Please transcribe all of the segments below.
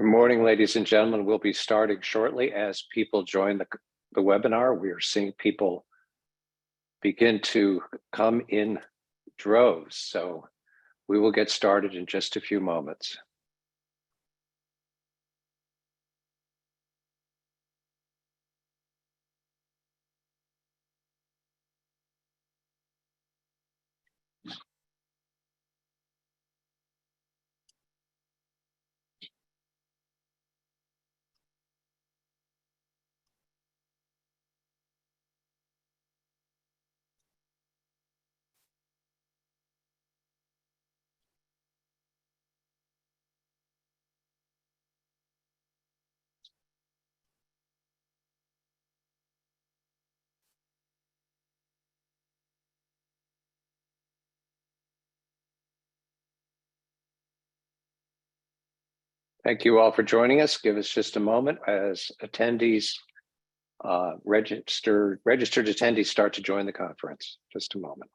Good morning, ladies and gentlemen. We'll be starting shortly as people join the webinar. We are seeing people begin to come in droves, so we will get started in just a few moments. Thank you all for joining us. Give us just a moment as attendees, registered attendees start to join the conference. Just a moment.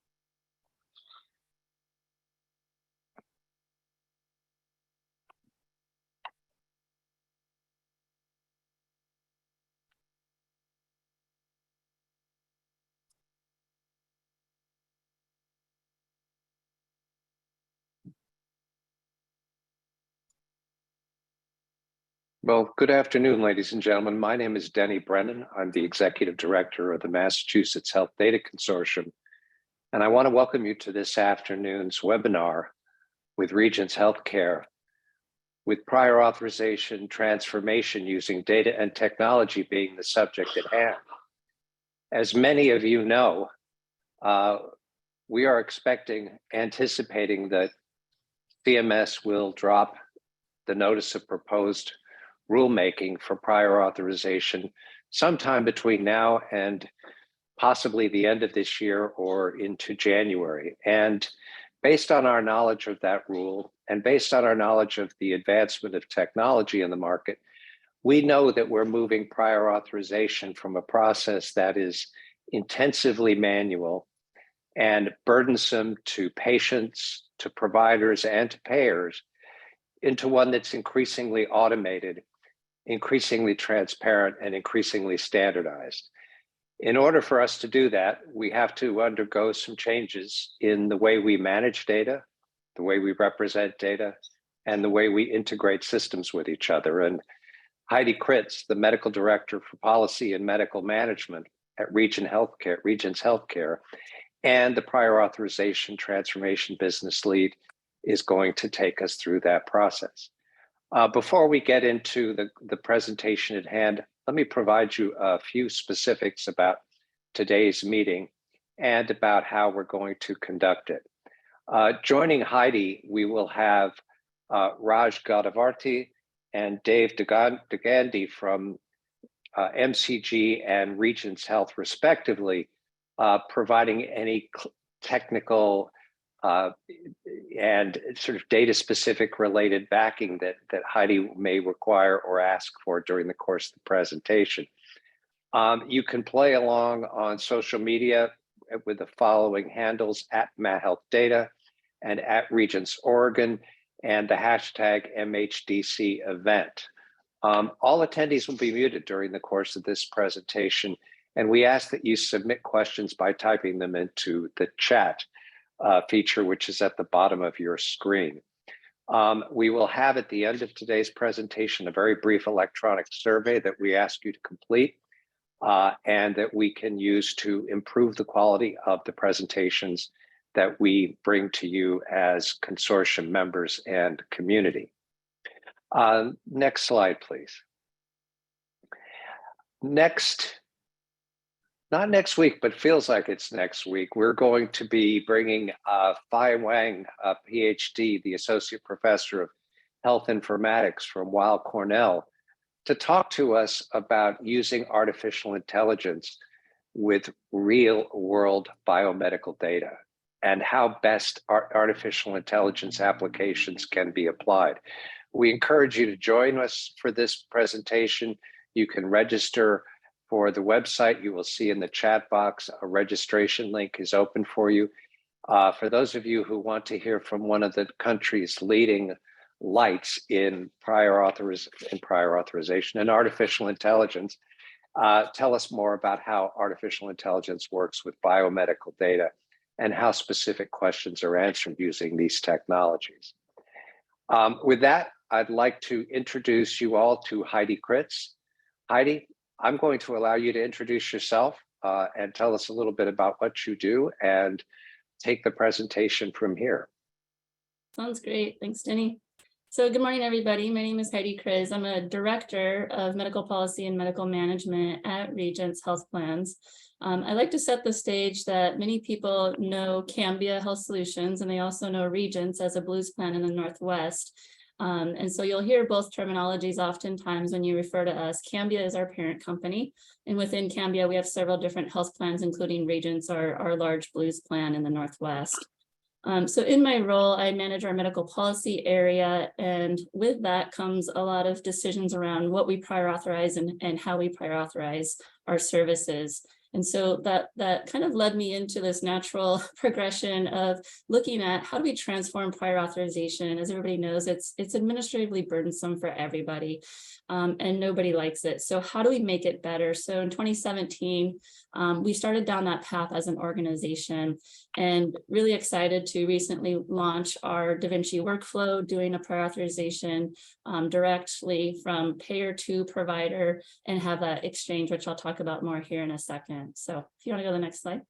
Well, good afternoon, ladies and gentlemen. My name is Denny Brennan. I'm the Executive Director of the Massachusetts Health Data Consortium, and I want to welcome you to this afternoon's webinar with Regence Healthcare, with prior authorization transformation using data and technology being the subject at hand. As many of you know, we are anticipating that CMS will drop the notice of proposed rulemaking for prior authorization sometime between now and possibly the end of this year or into January. And based on our knowledge of that rule and based on our knowledge of the advancement of technology in the market, we know that we're moving prior authorization from a process that is intensively manual and burdensome to patients, to providers, and to payers into one that's increasingly automated, increasingly transparent, and increasingly standardized. In order for us to do that, we have to undergo some changes in the way we manage data, the way we represent data, and the way we integrate systems with each other. And Heidi, the Medical Director for Policy and Medical Management at Regence Healthcare, and the Prior Authorization Transformation Business Lead is going to take us through that process. Before we get into the presentation at hand, let me provide you a few specifics about today's meeting and about how we're going to conduct it. Joining Heidi, we will have Raj Godavarti and Dave Degandi from MCG and Regence Health, respectively, providing any technical and sort of data-specific related backing that Heidi may require or ask for during the course of the presentation. You can play along on social media with the following handles: @MaHealthData and @Regence Oregon, and the hashtag MHDC event. All attendees will be muted during the course of this presentation, and we ask that you submit questions by typing them into the chat feature, which is at the bottom of your screen. We will have at the end of today's presentation a very brief electronic survey that we ask you to complete and that we can use to improve the quality of the presentations that we bring to you as consortium members and community. Next slide, please. Not next week, but feels like it's next week, we're going to be bringing Fai Wang, a PhD, the Associate Professor of Health Informatics from Weill Cornell, to talk to us about using artificial intelligence with real-world biomedical data and how best artificial intelligence applications can be applied. We encourage you to join us for this presentation. You can register for the website. You will see in the chat box a registration link is open for you. For those of you who want to hear from one of the country's leading lights in prior authorization and artificial intelligence. Tell us more about how artificial intelligence works with biomedical data and how specific questions are answered using these technologies. With that, I'd like to introduce you all to Heidi Kriz. Heidi, I'm going to allow you to introduce yourself and tell us a little bit about what you do and take the presentation from here. Sounds great. Thanks, Denny. So good morning, everybody. My name is Heidi Kriz. I'm a director of medical policy and medical management at Regence Health Plans. I like to set the stage that many people know Cambia Health Solutions, and they also know Regence as a Blues plan in the Northwest. And so you'll hear both terminologies oftentimes when you refer to us. Cambia is our parent company, and within Cambia, we have several different health plans, including Regence, our large Blues plan in the Northwest. So in my role, I manage our medical policy area, and with that comes a lot of decisions around what we prior authorize and how we prior authorize our services. And so that kind of led me into this natural progression of looking at how do we transform prior authorization. As everybody knows, it's administratively burdensome for everybody, and nobody likes it. So how do we make it better? So in 2017, we started down that path as an organization, and really excited to recently launch our Da Vinci workflow, doing a prior authorization directly from payer to provider, and have that exchange, which I'll talk about more here in a second. So if you want to go to the next slide.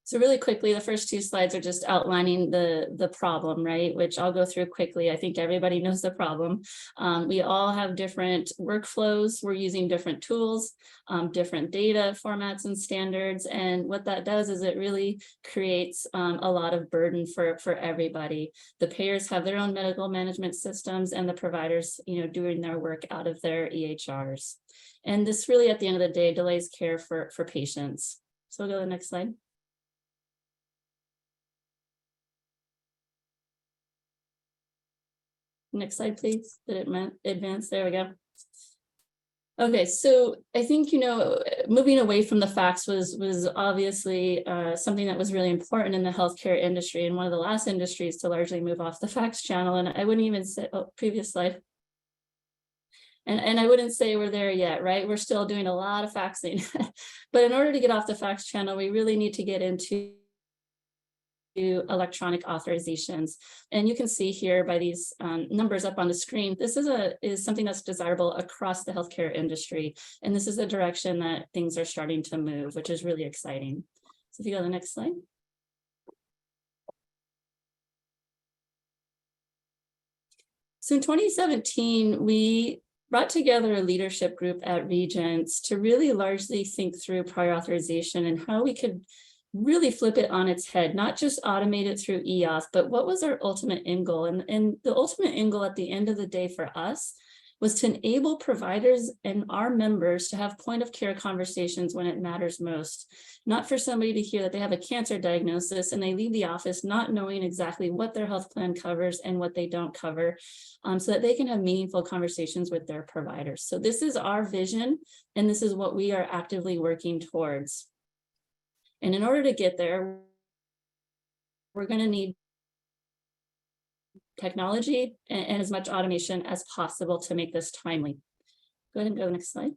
So really quickly, the first two slides are just outlining the problem, right? Which I'll go through quickly. I think everybody knows the problem. We all have different workflows. We're using different tools, different data formats and standards. And what that does is it really creates a lot of burden for everybody. The payers have their own medical management systems, and the providers, doing their work out of their EHRs. And this really, at the end of the day, delays care for patients. So we'll go to the next slide. Next slide, please. Did it advance? There we go. Okay, so I think, moving away from the facts was obviously something that was really important in the healthcare industry, and one of the last industries to largely move off the facts channel. And I wouldn't even say, previous slide. And I wouldn't say we're there yet, right? We're still doing a lot of faxing. But in order to get off the facts channel, we really need to get into electronic authorizations. And you can see here by these numbers up on the screen, this is something that's desirable across the healthcare industry. And this is the direction that things are starting to move, which is really exciting. So if you go to the next slide. So in 2017, we brought together a leadership group at Regence to really largely think through prior authorization and how we could really flip it on its head, not just automate it through EOS, but what was our ultimate end goal? And the ultimate end goal at the end of the day for us was to enable providers and our members to have point of care conversations when it matters most. Not for somebody to hear that they have a cancer diagnosis and they leave the office not knowing exactly what their health plan covers and what they don't cover, so that they can have meaningful conversations with their providers. So this is our vision, and this is what we are actively working towards. And in order to get there, we're going to need technology and as much automation as possible to make this timely. Go ahead and go next slide.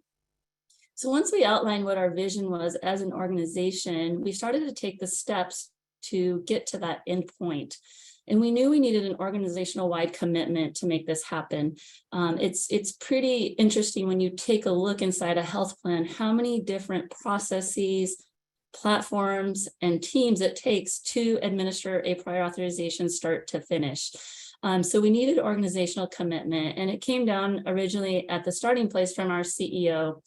So once we outlined what our vision was as an organization, we started to take the steps to get to that end point. And we knew we needed an organizational-wide commitment to make this happen. It's pretty interesting when you take a look inside a health plan, how many different processes, platforms, and teams it takes to administer a prior authorization start to finish. So we needed organizational commitment, and it came down originally at the starting place from our CEO.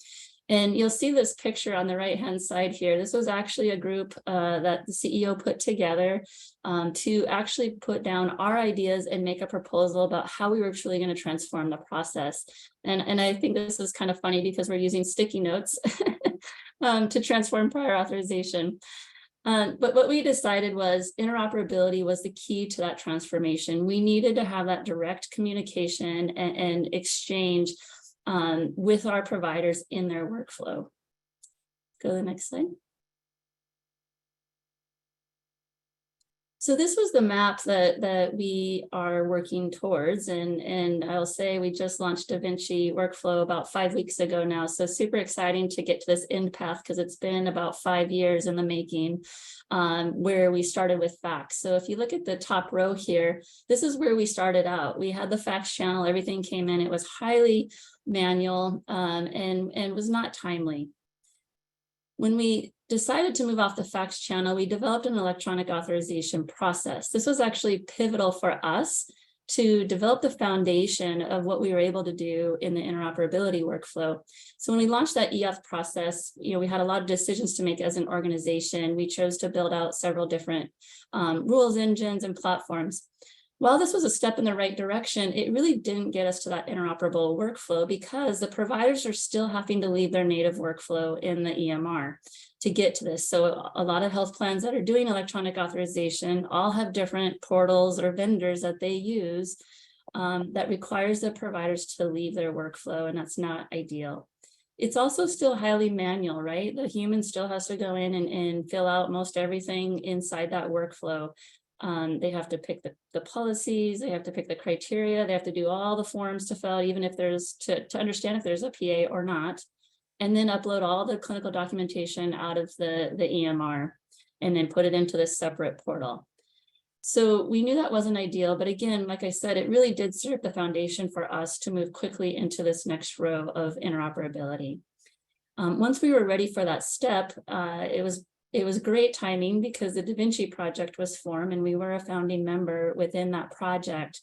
And you'll see this picture on the right-hand side here. This was actually a group that the CEO put together to actually put down our ideas and make a proposal about how we were truly going to transform the process. And I think this is kind of funny because we're using sticky notes to transform prior authorization. But what we decided was interoperability was the key to that transformation. We needed to have that direct communication and exchange with our providers in their workflow. Go to the next slide. So this was the map that we are working towards, and I'll say we just launched DaVinci workflow about 5 weeks ago now. So super exciting to get to this end path because it's been about 5 years in the making, where we started with fax. So if you look at the top row here, this is where we started out. We had the fax channel, everything came in. It was highly manual and was not timely. When we decided to move off the fax channel, we developed an electronic authorization process. This was actually pivotal for us to develop the foundation of what we were able to do in the interoperability workflow. So when we launched that EF process, we had a lot of decisions to make as an organization. We chose to build out several different rules engines and platforms. While this was a step in the right direction, it really didn't get us to that interoperable workflow because the providers are still having to leave their native workflow in the EMR to get to this. So a lot of health plans that are doing electronic authorization all have different portals or vendors that they use that requires the providers to leave their workflow, and that's not ideal. It's also still highly manual, right? The human still has to go in and fill out most everything inside that workflow. They have to pick the policies, they have to pick the criteria, they have to do all the forms to fill out, even if there's to understand if there's a PA or not, and then upload all the clinical documentation out of the EMR and then put it into this separate portal. So we knew that wasn't ideal, but again, like I said, it really did serve the foundation for us to move quickly into this next row of interoperability. Once we were ready for that step, it was great timing because the DaVinci project was formed and we were a founding member within that project.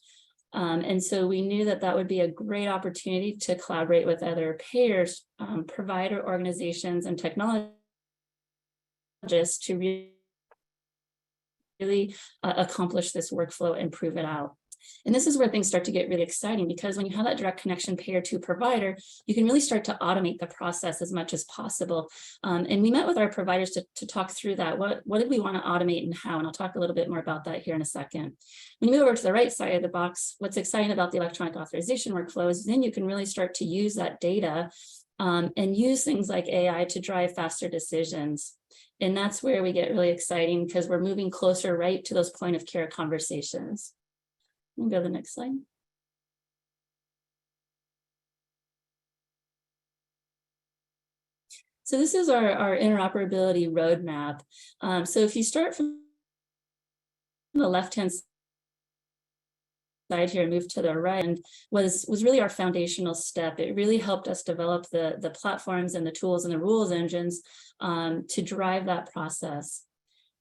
And so we knew that that would be a great opportunity to collaborate with other payers, provider organizations, and technologists to really accomplish this workflow and prove it out. And this is where things start to get really exciting because when you have that direct connection payer to provider, you can really start to automate the process as much as possible. And we met with our providers to talk through that. What did we want to automate and how? And I'll talk a little bit more about that here in a second. When you move over to the right side of the box, what's exciting about the electronic authorization workflow is then you can really start to use that data and use things like AI to drive faster decisions. And that's where we get really exciting because we're moving closer right to those point of care conversations. We'll go to the next slide. So this is our interoperability roadmap. So if you start from the left-hand side here and move to the right, and was really our foundational step. It really helped us develop the platforms and the tools and the rules engines to drive that process.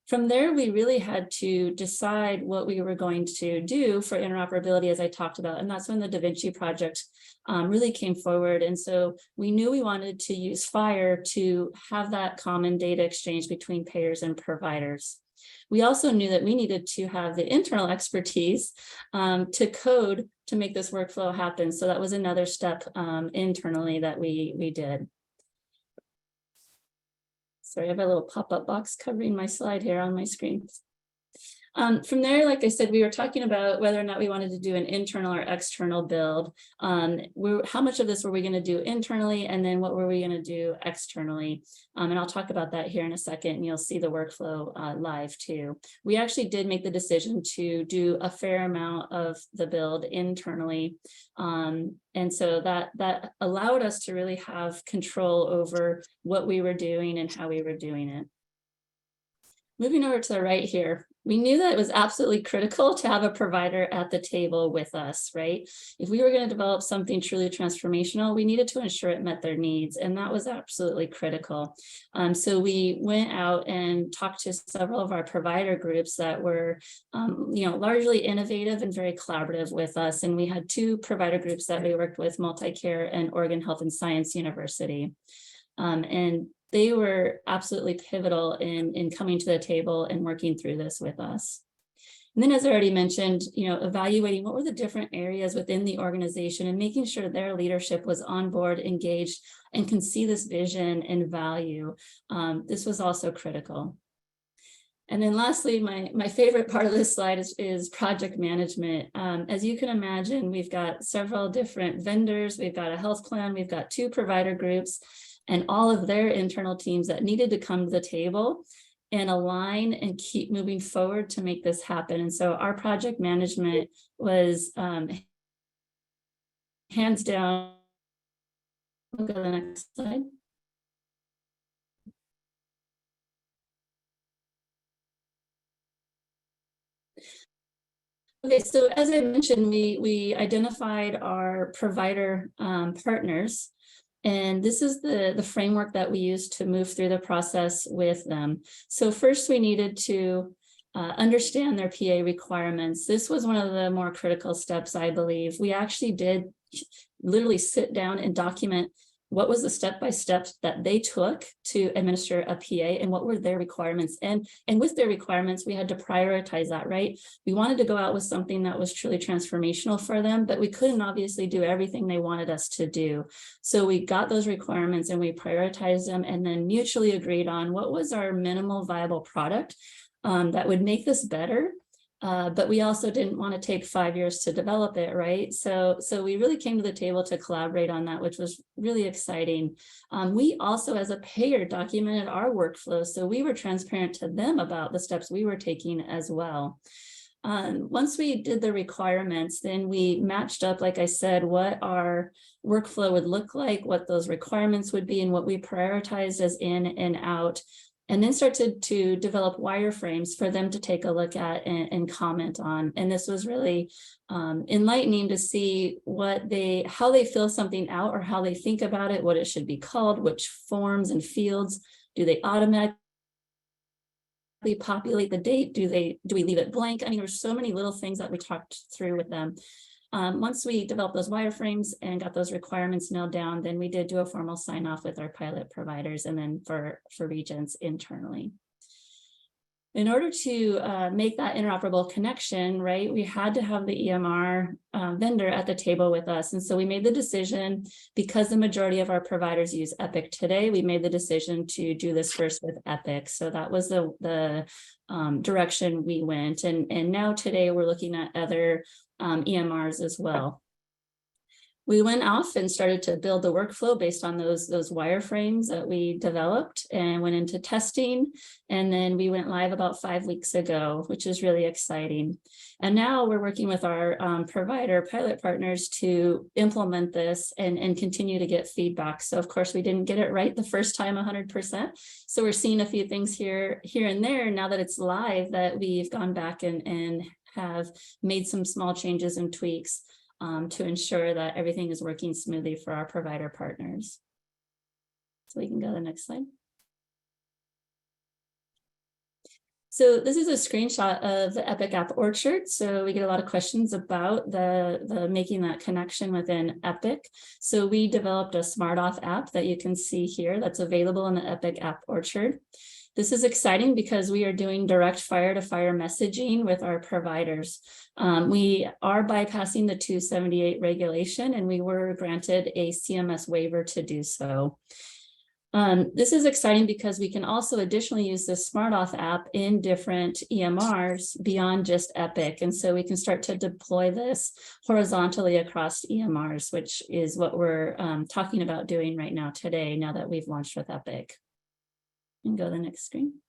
From there, we really had to decide what we were going to do for interoperability, as I talked about, and that's when the DaVinci project really came forward. And so we knew we wanted to use FHIR to have that common data exchange between payers and providers. We also knew that we needed to have the internal expertise to code to make this workflow happen. So that was another step internally that we did. Sorry, I have a little pop-up box covering my slide here on my screen. From there, like I said, we were talking about whether or not we wanted to do an internal or external build. How much of this were we going to do internally, and then what were we going to do externally? And I'll talk about that here in a second, and you'll see the workflow live too. We actually did make the decision to do a fair amount of the build internally. And so that allowed us to really have control over what we were doing and how we were doing it. Moving over to the right here, we knew that it was absolutely critical to have a provider at the table with us, right? If we were going to develop something truly transformational, we needed to ensure it met their needs, and that was absolutely critical. So we went out and talked to several of our provider groups that were, largely innovative and very collaborative with us. And we had 2 provider groups that we worked with, Multicare and Oregon Health and Science University. And they were absolutely pivotal in coming to the table and working through this with us. And then, as I already mentioned, evaluating what were the different areas within the organization and making sure their leadership was on board, engaged, and can see this vision and value. This was also critical. And then lastly, my favorite part of this slide is project management. As you can imagine, we've got several different vendors, we've got a health plan, we've got 2 provider groups, and all of their internal teams that needed to come to the table and align and keep moving forward to make this happen. And so our project management was hands down. We'll go to the next slide. Okay, so as I mentioned, we identified our provider partners, and this is the framework that we use to move through the process with them. So first we needed to understand their PA requirements. This was one of the more critical steps, I believe. We actually did literally sit down and document what was the step-by-step that they took to administer a PA and what were their requirements. And with their requirements, we had to prioritize that, right? We wanted to go out with something that was truly transformational for them, but we couldn't obviously do everything they wanted us to do. So we got those requirements and we prioritized them and then mutually agreed on what was our minimal viable product that would make this better. But we also didn't want to take 5 years to develop it, right? So we really came to the table to collaborate on that, which was really exciting. We also, as a payer, documented our workflow, so we were transparent to them about the steps we were taking as well. Once we did the requirements, then we matched up, like I said, what our workflow would look like, what those requirements would be, and what we prioritized as in and out. And then started to develop wireframes for them to take a look at and comment on. And this was really enlightening to see how they fill something out or how they think about it, what it should be called, which forms and fields do they automatically populate the date? Do we leave it blank? I mean, there's so many little things that we talked through with them. Once we developed those wireframes and got those requirements nailed down, then we did do a formal sign off with our pilot providers and then for Regence internally. In order to make that interoperable connection, right, we had to have the EMR vendor at the table with us. And so we made the decision, because the majority of our providers use Epic today, we made the decision to do this first with Epic. So that was the direction we went. And now today we're looking at other EMRs as well. We went off and started to build the workflow based on those wireframes that we developed and went into testing. And then we went live about 5 weeks ago, which is really exciting. And now we're working with our provider pilot partners to implement this and continue to get feedback. So of course, we didn't get it right the first time 100%. So we're seeing a few things here and there now that it's live that we've gone back and have made some small changes and tweaks to ensure that everything is working smoothly for our provider partners. So we can go to the next slide. So this is a screenshot of the Epic App Orchard. So we get a lot of questions about the making that connection within Epic. So we developed a Smart Auth app that you can see here that's available in the Epic App Orchard. This is exciting because we are doing direct fire-to-fire messaging with our providers. We are bypassing the 278 regulation, and we were granted a CMS waiver to do so. This is exciting because we can also additionally use this Smart Auth app in different EMRs beyond just Epic. And so we can start to deploy this horizontally across EMRs, which is what we're talking about doing right now today, now that we've launched with Epic. And go to the next screen.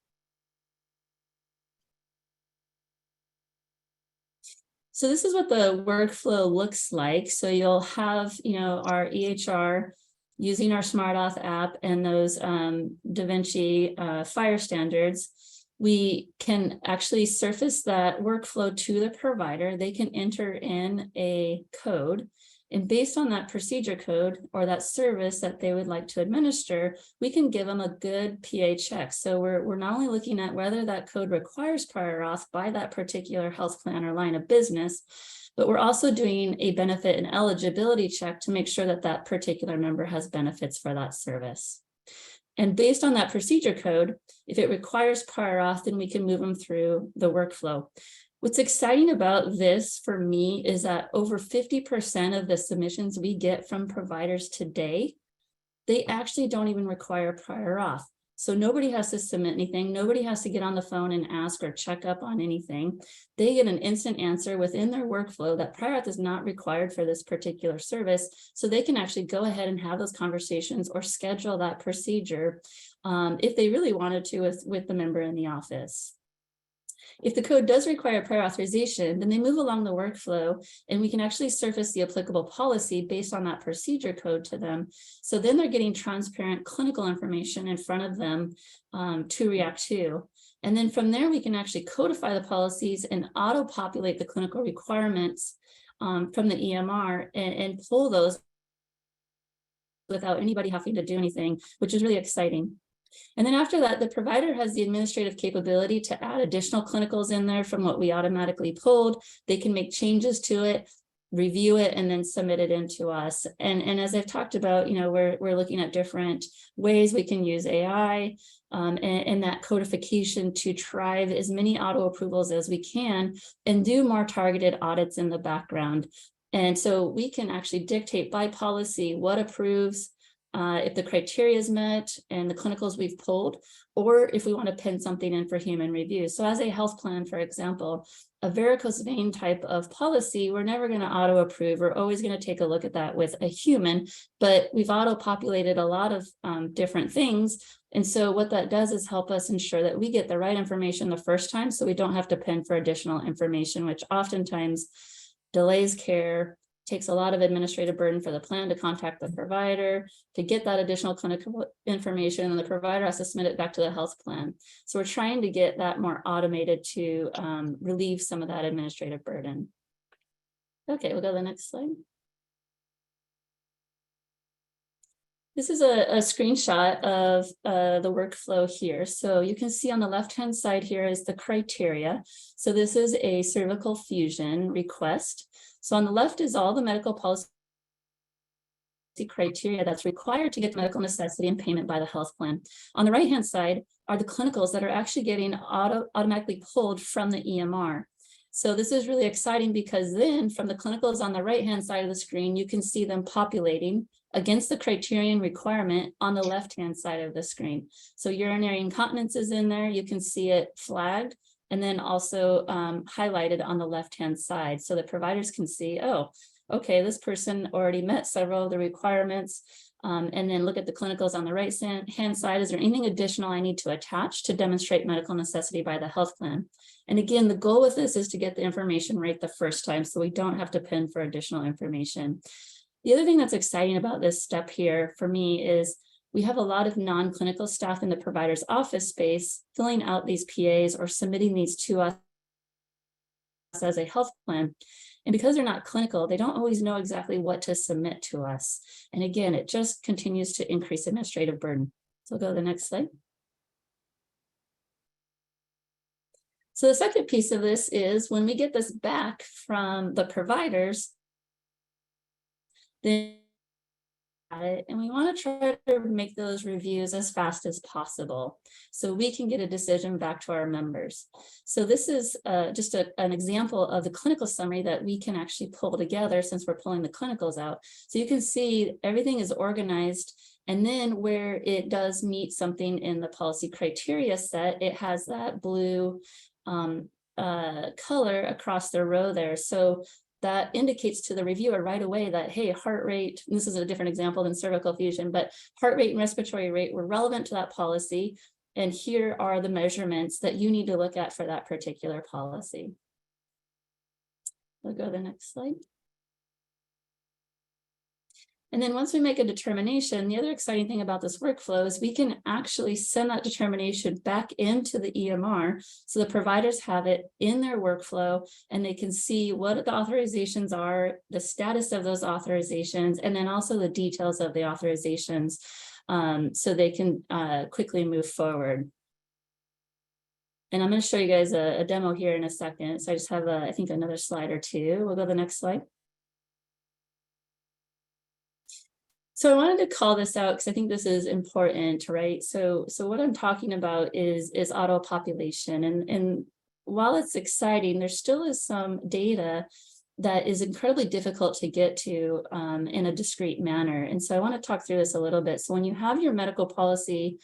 So this is what the workflow looks like. So you'll have, our EHR using our Smart Auth app and those DaVinci Fire standards. We can actually surface that workflow to the provider. They can enter in a code. And based on that procedure code or that service that they would like to administer, we can give them a good PA check. So we're not only looking at whether that code requires prior auth by that particular health plan or line of business, but we're also doing a benefit and eligibility check to make sure that that particular member has benefits for that service. And based on that procedure code, if it requires prior auth, then we can move them through the workflow. What's exciting about this for me is that over 50% of the submissions we get from providers today, they actually don't even require prior auth. So nobody has to submit anything. Nobody has to get on the phone and ask or check up on anything. They get an instant answer within their workflow that prior auth is not required for this particular service. So they can actually go ahead and have those conversations or schedule that procedure if they really wanted to with the member in the office. If the code does require prior authorization, then they move along the workflow and we can actually surface the applicable policy based on that procedure code to them. So then they're getting transparent clinical information in front of them to react to. And then from there, we can actually codify the policies and auto-populate the clinical requirements from the EMR and pull those without anybody having to do anything, which is really exciting. And then after that, the provider has the administrative capability to add additional clinicals in there from what we automatically pulled. They can make changes to it, review it, and then submit it into us. And as I've talked about, we're looking at different ways we can use AI and that codification to drive as many auto approvals as we can and do more targeted audits in the background. And so we can actually dictate by policy what approves, if the criteria is met and the clinicals we've pulled, or if we want to pin something in for human review. So as a health plan, for example, a varicose vein type of policy, we're never going to auto approve. We're always going to take a look at that with a human, but we've auto populated a lot of different things. And so what that does is help us ensure that we get the right information the first time, so we don't have to pin for additional information, which oftentimes delays care, takes a lot of administrative burden for the plan to contact the provider to get that additional clinical information, and the provider has to submit it back to the health plan. So we're trying to get that more automated to relieve some of that administrative burden. Okay, we'll go to the next slide. This is a screenshot of the workflow here. So you can see on the left-hand side here is the criteria. So this is a cervical fusion request. So on the left is all the medical policy criteria that's required to get medical necessity and payment by the health plan. On the right-hand side are the clinicals that are actually getting automatically pulled from the EMR. So this is really exciting because then from the clinicals on the right-hand side of the screen, you can see them populating against the criterion requirement on the left-hand side of the screen. So urinary incontinence is in there. You can see it flagged and then also highlighted on the left-hand side so that providers can see, oh, okay, this person already met several of the requirements. And then look at the clinicals on the right-hand side. Is there anything additional I need to attach to demonstrate medical necessity by the health plan? And again, the goal with this is to get the information right the first time so we don't have to pin for additional information. The other thing that's exciting about this step here for me is we have a lot of non-clinical staff in the provider's office space filling out these PAs or submitting these to us as a health plan. And because they're not clinical, they don't always know exactly what to submit to us. And again, it just continues to increase administrative burden. So we'll go to the next slide. So the second piece of this is when we get this back from the providers, then and we want to try to make those reviews as fast as possible so we can get a decision back to our members. So this is just an example of the clinical summary that we can actually pull together since we're pulling the clinicals out. So you can see everything is organized, and then where it does meet something in the policy criteria set, it has that blue color across the row there. So that indicates to the reviewer right away that, hey, heart rate, this is a different example than cervical fusion, but heart rate and respiratory rate were relevant to that policy. And here are the measurements that you need to look at for that particular policy. We'll go to the next slide. And then once we make a determination, the other exciting thing about this workflow is we can actually send that determination back into the EMR so the providers have it in their workflow and they can see what the authorizations are, the status of those authorizations, and then also the details of the authorizations so they can quickly move forward. And I'm going to show you guys a demo here in a second. So I just have, I think, another slide or two. We'll go to the next slide. So I wanted to call this out because I think this is important, right? So what I'm talking about is auto population. And while it's exciting, there still is some data that is incredibly difficult to get to in a discrete manner. And so I want to talk through this a little bit. So when you have your medical policy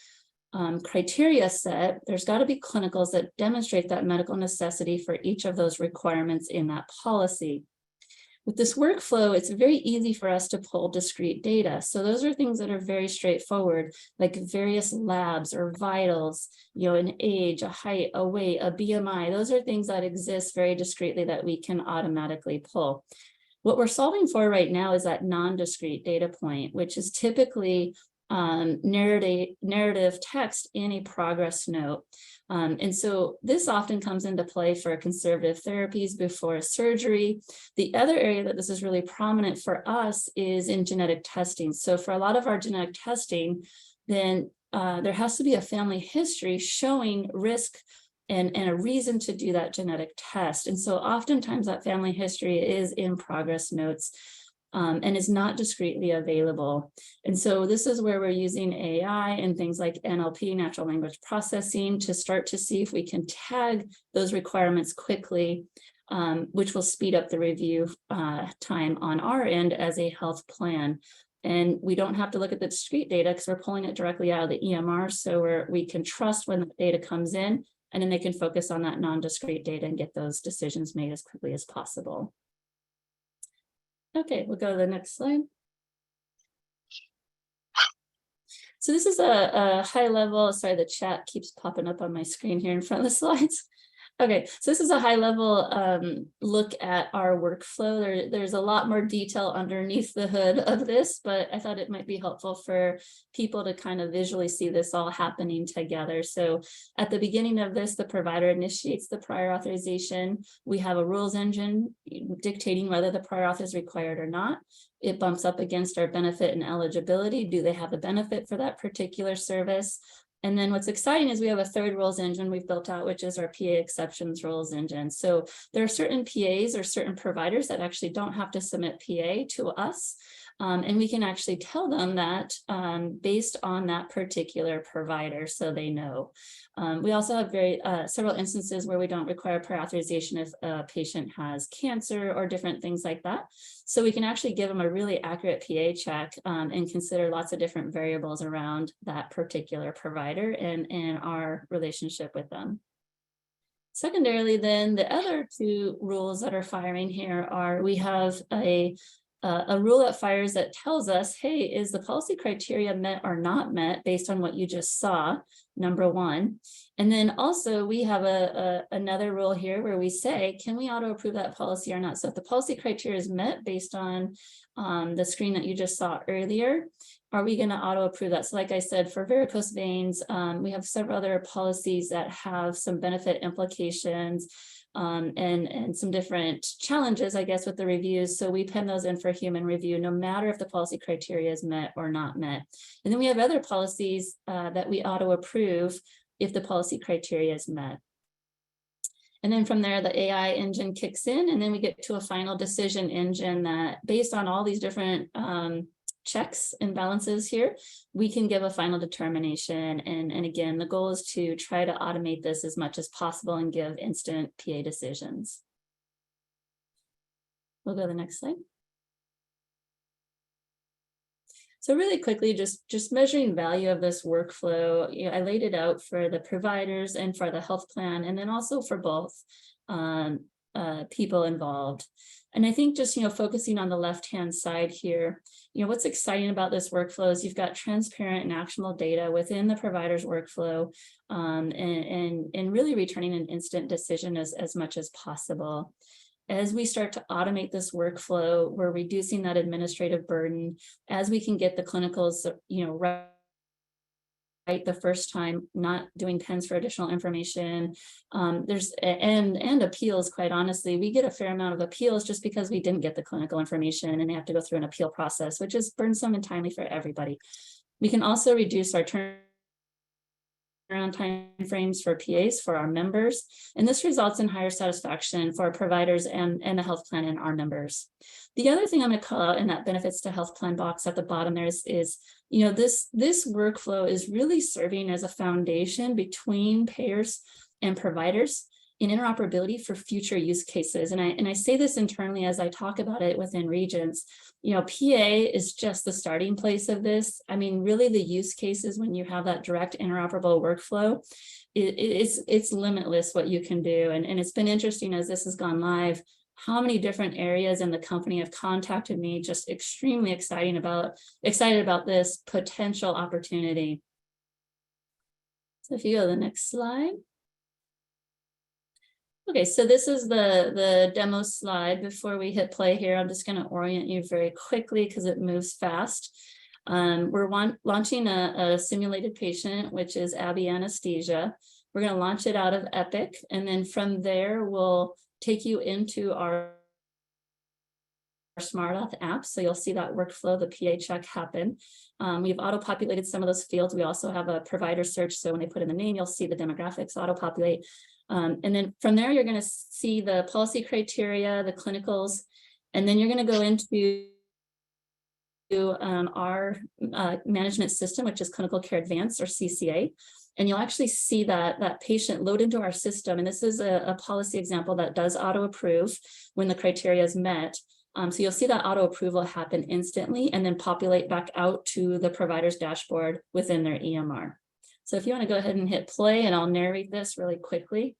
criteria set, there's got to be clinicals that demonstrate that medical necessity for each of those requirements in that policy. With this workflow, it's very easy for us to pull discrete data. So those are things that are very straightforward, like various labs or vitals, an age, a height, a weight, a BMI. Those are things that exist very discreetly that we can automatically pull. What we're solving for right now is that non-discrete data point, which is typically narrative text in a progress note. And so this often comes into play for conservative therapies before surgery. The other area that this is really prominent for us is in genetic testing. So for a lot of our genetic testing, then there has to be a family history showing risk and a reason to do that genetic test. And so oftentimes that family history is in progress notes and is not discreetly available. And so this is where we're using AI and things like NLP, natural language processing, to start to see if we can tag those requirements quickly, which will speed up the review time on our end as a health plan. And we don't have to look at the discrete data because we're pulling it directly out of the EMR. So we can trust when the data comes in, and then they can focus on that non-discrete data and get those decisions made as quickly as possible. Okay, we'll go to the next slide. So this is a high level, sorry, the chat keeps popping up on my screen here in front of the slides. Okay, so this is a high level look at our workflow. There's a lot more detail underneath the hood of this, but I thought it might be helpful for people to kind of visually see this all happening together. So at the beginning of this, the provider initiates the prior authorization. We have a rules engine dictating whether the prior auth is required or not. It bumps up against our benefit and eligibility. Do they have a benefit for that particular service? And then what's exciting is we have a third rules engine we've built out, which is our PA exceptions rules engine. So there are certain PAs or certain providers that actually don't have to submit PA to us. And we can actually tell them that based on that particular provider, so they know. We also have several instances where we don't require prior authorization if a patient has cancer or different things like that. So we can actually give them a really accurate PA check and consider lots of different variables around that particular provider and our relationship with them. Secondarily, then the other two rules that are firing here are we have a rule that fires that tells us, hey, is the policy criteria met or not met based on what you just saw, number one. And then also we have another rule here where we say, can we auto approve that policy or not? So if the policy criteria is met based on the screen that you just saw earlier, are we going to auto approve that? So like I said, for varicose veins, we have several other policies that have some benefit implications and some different challenges, I guess, with the reviews. So we pen those in for human review, no matter if the policy criteria is met or not met. And then we have other policies that we auto approve if the policy criteria is met. And then from there, the AI engine kicks in, and then we get to a final decision engine that, based on all these different checks and balances here, we can give a final determination. And again, the goal is to try to automate this as much as possible and give instant PA decisions. We'll go to the next slide. So really quickly, just measuring value of this workflow, I laid it out for the providers and for the health plan, and then also for both people involved. And I think just, focusing on the left-hand side here, what's exciting about this workflow is you've got transparent and actionable data within the provider's workflow and really returning an instant decision as much as possible. As we start to automate this workflow, we're reducing that administrative burden as we can get the clinicals, right the first time, not doing pens for additional information. And appeals, quite honestly, we get a fair amount of appeals just because we didn't get the clinical information and they have to go through an appeal process, which is burdensome and timely for everybody. We can also reduce our turnaround time frames for PAs for our members, and this results in higher satisfaction for our providers and the health plan and our members. The other thing I'm going to call out in that benefits to health plan box at the bottom there is this workflow is really serving as a foundation between payers and providers. in interoperability for future use cases. And I say this internally as I talk about it within Regence. PA is just the starting place of this. I mean, really the use cases when you have that direct interoperable workflow, it's limitless what you can do. And it's been interesting as this has gone live, how many different areas in the company have contacted me, just extremely excited about this potential opportunity. So if you go to the next slide. Okay, so this is the demo slide. Before we hit play here, I'm just going to orient you very quickly because it moves fast. We're launching a simulated patient, which is Abby anesthesia. We're going to launch it out of Epic, and then from there, we'll take you into our SmartAuth app. So you'll see that workflow, the PA check happen. We've auto-populated some of those fields. We also have a provider search. So when they put in the name, you'll see the demographics auto-populate. And then from there, you're going to see the policy criteria, the clinicals, and then you're going to go into our management system, which is Clinical Care Advanced, or CCA. And you'll actually see that patient load into our system. And this is a policy example that does auto-approve when the criteria is met. So you'll see that auto-approval happen instantly and then populate back out to the provider's dashboard within their EMR. So if you want to go ahead and hit play, and I'll narrate this really quickly.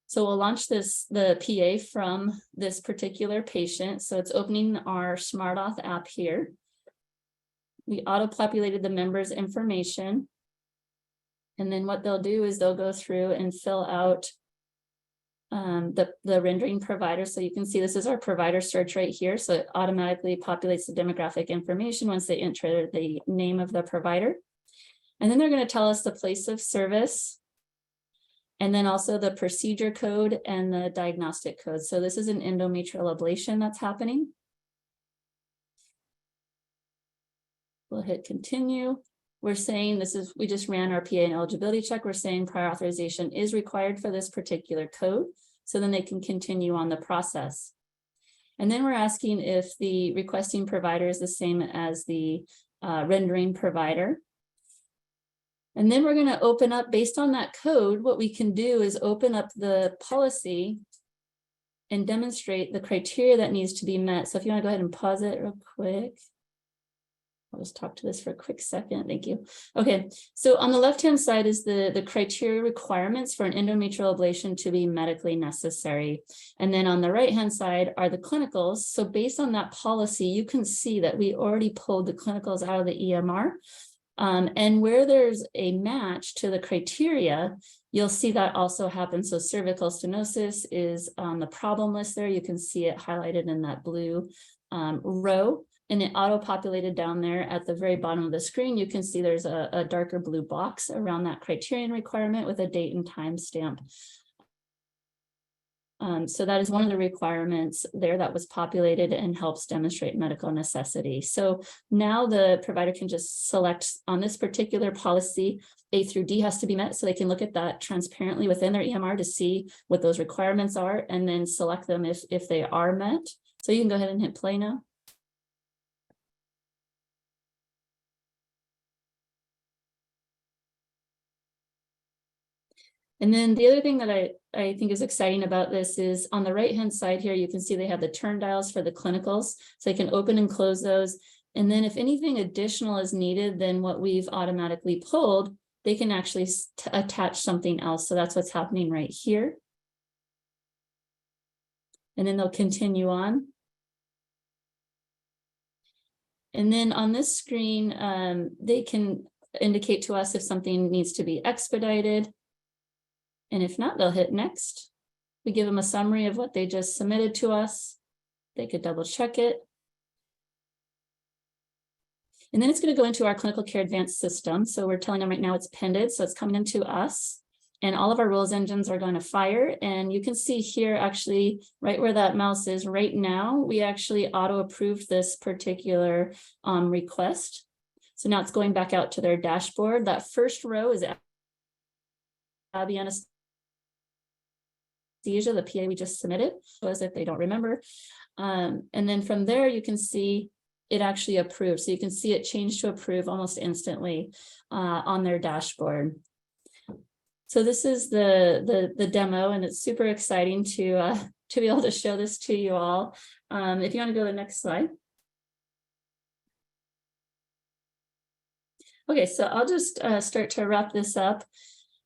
So we'll launch the PA from this particular patient. So it's opening our SmartAuth app here. We auto-populated the member's information. And then what they'll do is they'll go through and fill out the rendering provider. So you can see this is our provider search right here. So it automatically populates the demographic information once they enter the name of the provider. And then they're going to tell us the place of service, and then also the procedure code and the diagnostic code. So this is an endometrial ablation that's happening. We'll hit continue. We're saying we just ran our PA and eligibility check. We're saying prior authorization is required for this particular code. So then they can continue on the process. And then we're asking if the requesting provider is the same as the rendering provider. And then we're going to open up, based on that code, what we can do is open up the policy and demonstrate the criteria that needs to be met. So if you want to go ahead and pause it real quick. I'll just talk to this for a quick second. Thank you. Okay, so on the left-hand side is the criteria requirements for an endometrial ablation to be medically necessary. And then on the right-hand side are the clinicals. So based on that policy, you can see that we already pulled the clinicals out of the EMR. And where there's a match to the criteria, you'll see that also happen. So cervical stenosis is on the problem list there. You can see it highlighted in that blue row. And it auto-populated down there at the very bottom of the screen. You can see there's a darker blue box around that criterion requirement with a date and time stamp. So that is one of the requirements there that was populated and helps demonstrate medical necessity. So now the provider can just select on this particular policy, A through D has to be met, so they can look at that transparently within their EMR to see what those requirements are and then select them if they are met. So you can go ahead and hit play now. And then the other thing that I think is exciting about this is on the right-hand side here, you can see they have the turn dials for the clinicals. So they can open and close those. And then if anything additional is needed than what we've automatically pulled, they can actually attach something else. So that's what's happening right here. And then they'll continue on. And then on this screen, they can indicate to us if something needs to be expedited. And if not, they'll hit next. We give them a summary of what they just submitted to us. They could double check it. And then it's going to go into our Clinical Care Advanced system. So we're telling them right now it's pended, so it's coming into us. And all of our rules engines are going to fire. And you can see here actually right where that mouse is right now, we actually auto-approved this particular request. So now it's going back out to their dashboard. That first row is Abby anesthesia, the PA we just submitted, as if they don't remember. And then from there, you can see it actually approved. So you can see it change to approve almost instantly on their dashboard. So this is the demo, and it's super exciting to be able to show this to you all. If you want to go to the next slide. Okay, so I'll just start to wrap this up.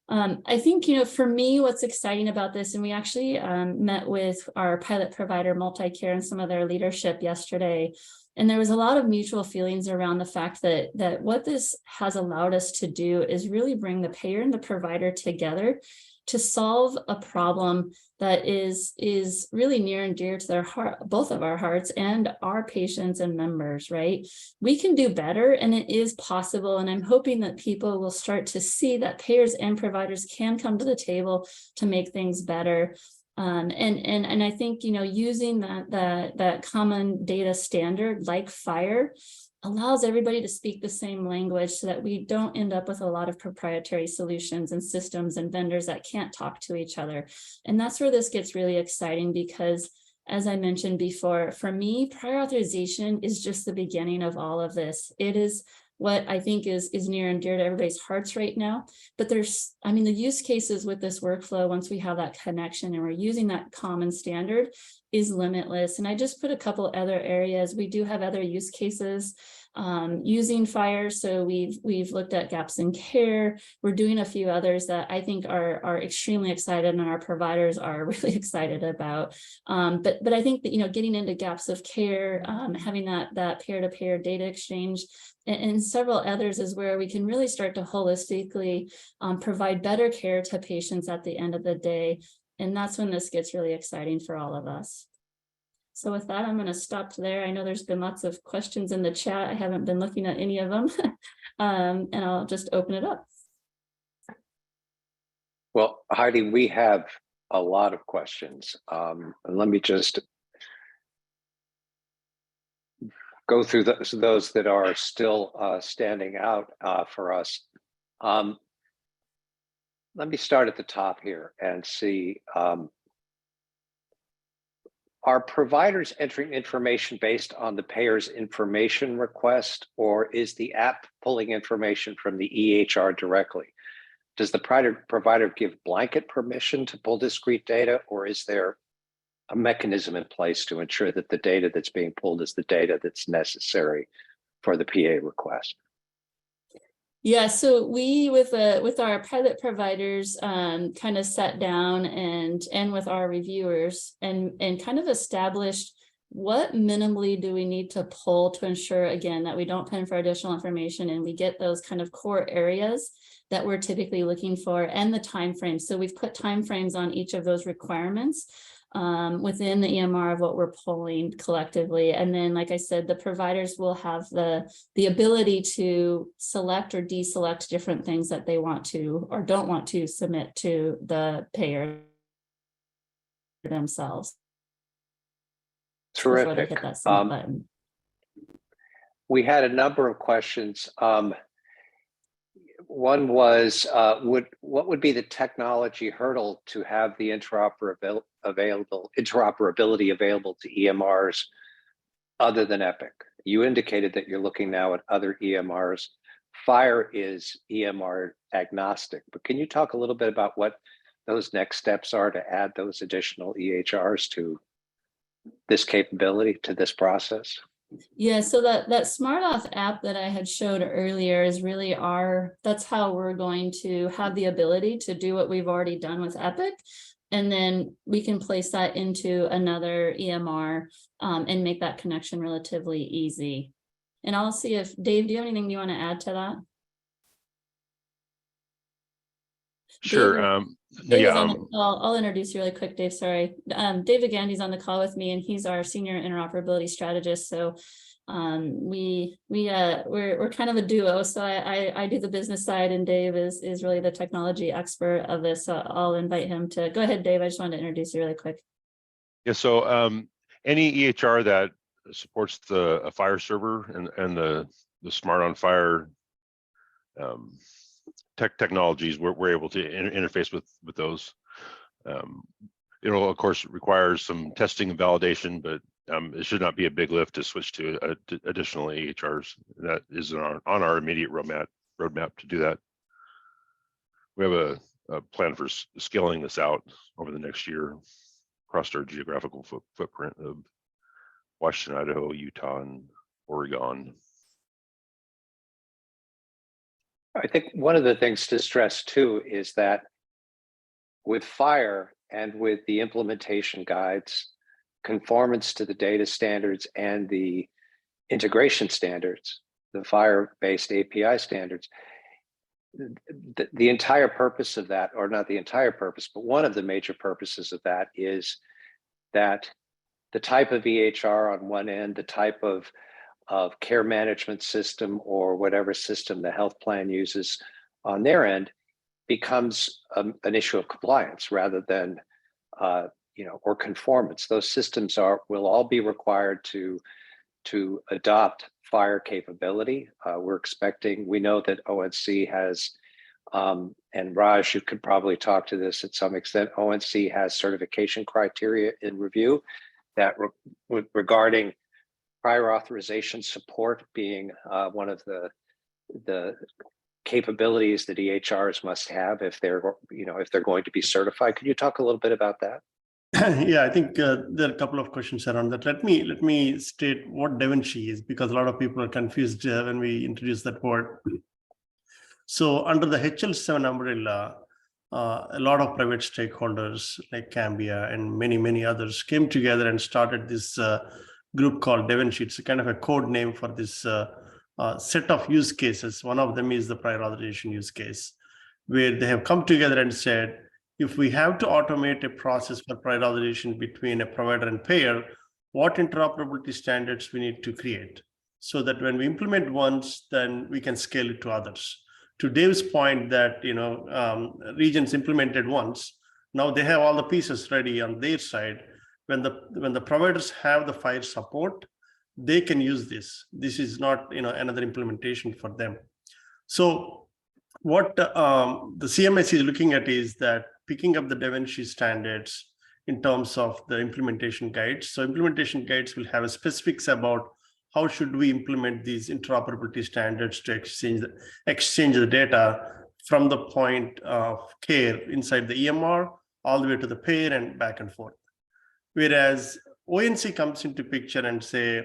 I think, for me, what's exciting about this, and we actually met with our pilot provider, Multicare, and some of their leadership yesterday, and there was a lot of mutual feelings around the fact that what this has allowed us to do is really bring the payer and the provider together to solve a problem that is really near and dear to their heart, both of our hearts and our patients and members, right? We can do better, and it is possible. And I'm hoping that people will start to see that payers and providers can come to the table to make things better. And I think, using that common data standard like FHIR allows everybody to speak the same language so that we don't end up with a lot of proprietary solutions and systems and vendors that can't talk to each other. And that's where this gets really exciting, because as I mentioned before, for me, prior authorization is just the beginning of all of this. It is what I think is near and dear to everybody's hearts right now. But the use cases with this workflow, once we have that connection and we're using that common standard, is limitless. And I just put a couple other areas. We do have other use cases using FHIR. So we've looked at gaps in care. We're doing a few others that I think are extremely excited, and our providers are really excited about. But I think that, getting into gaps of care, having that peer-to-peer data exchange, and several others is where we can really start to holistically provide better care to patients at the end of the day. And that's when this gets really exciting for all of us. So with that, I'm going to stop there. I know there's been lots of questions in the chat. I haven't been looking at any of them, and I'll just open it up. Well, Heidi, we have a lot of questions. And let me just go through those that are still standing out for us. Let me start at the top here and see, are providers entering information based on the payer's information request, or is the app pulling information from the EHR directly? Does the provider give blanket permission to pull discrete data, or is there a mechanism in place to ensure that the data that's being pulled is the data that's necessary for the PA request? Yeah, so we with our pilot providers kind of sat down and with our reviewers and kind of established what minimally do we need to pull to ensure, again, that we don't pin for additional information and we get those kind of core areas that we're typically looking for, and the timeframes. So we've put timeframes on each of those requirements within the EMR of what we're pulling collectively. And then, like I said, the providers will have the ability to select or deselect different things that they want to or don't want to submit to the payer themselves. Terrific. Hit that submit button. We had a number of questions. One was, what would be the technology hurdle to have the interoperability available to EMRs other than Epic? You indicated that you're looking now at other EMRs. FHIR is EMR agnostic, but can you talk a little bit about what those next steps are to add those additional EHRs to this capability, to this process? Yeah, so that SmartAuth app that I had showed earlier is really that's how we're going to have the ability to do what we've already done with Epic. And then we can place that into another EMR and make that connection relatively easy. And I'll see if, Dave, do you have anything you want to add to that? Sure. I'll introduce you really quick, Dave. Sorry. David Gandy's on the call with me, and he's our senior interoperability strategist. So we're kind of a duo. So I do the business side, and Dave is really the technology expert of this. So I'll invite him to go ahead. Dave, I just wanted to introduce you really quick. Yeah. So any EHR that supports a FHIR server and the Smart on FHIR technologies, we're able to interface with those. It'll of course require some testing and validation, but it should not be a big lift to switch to additional EHRs. That is on our immediate roadmap to do that. We have plan for scaling this out over the next year across our geographical footprint of Washington, Idaho, Utah, and Oregon. I think one of the things to stress too is that with fire and with the implementation guides, conformance to the data standards and the integration standards, the fire-based API standards, the entire purpose of that, or not the entire purpose, but one of the major purposes of that is that the type of EHR on one end, the type of care management system or whatever system the health plan uses on their end becomes an issue of compliance rather than or conformance. Those systems will all be required to adopt fire capability. We know that ONC has, and Raj, you could probably talk to this at some extent, ONC has certification criteria in review that regarding prior authorization support being one of the capabilities that EHRs must have if they're going to be certified. Could you talk a little bit about that? Yeah, I think there are a couple of questions around that. Let me state what DaVinci is, because a lot of people are confused when we introduce that word. So under the HL7 umbrella, a lot of private stakeholders like Cambia and many others came together and started this group called DaVinci. It's a kind of a code name for this set of use cases. One of them is the prior authorization use case, where they have come together and said, if we have to automate a process for prior authorization between a provider and payer, what interoperability standards we need to create so that when we implement once, then we can scale it to others. To Dave's point that Regence implemented once, now they have all the pieces ready on their side. When the providers have the fire support, they can use this. This is not another implementation for them. So what the CMS is looking at is that picking up the DaVinci standards in terms of the implementation guides. So implementation guides will have specifics about how should we implement these interoperability standards to exchange the data from the point of care inside the EMR all the way to the payer and back and forth. Whereas ONC comes into picture and say,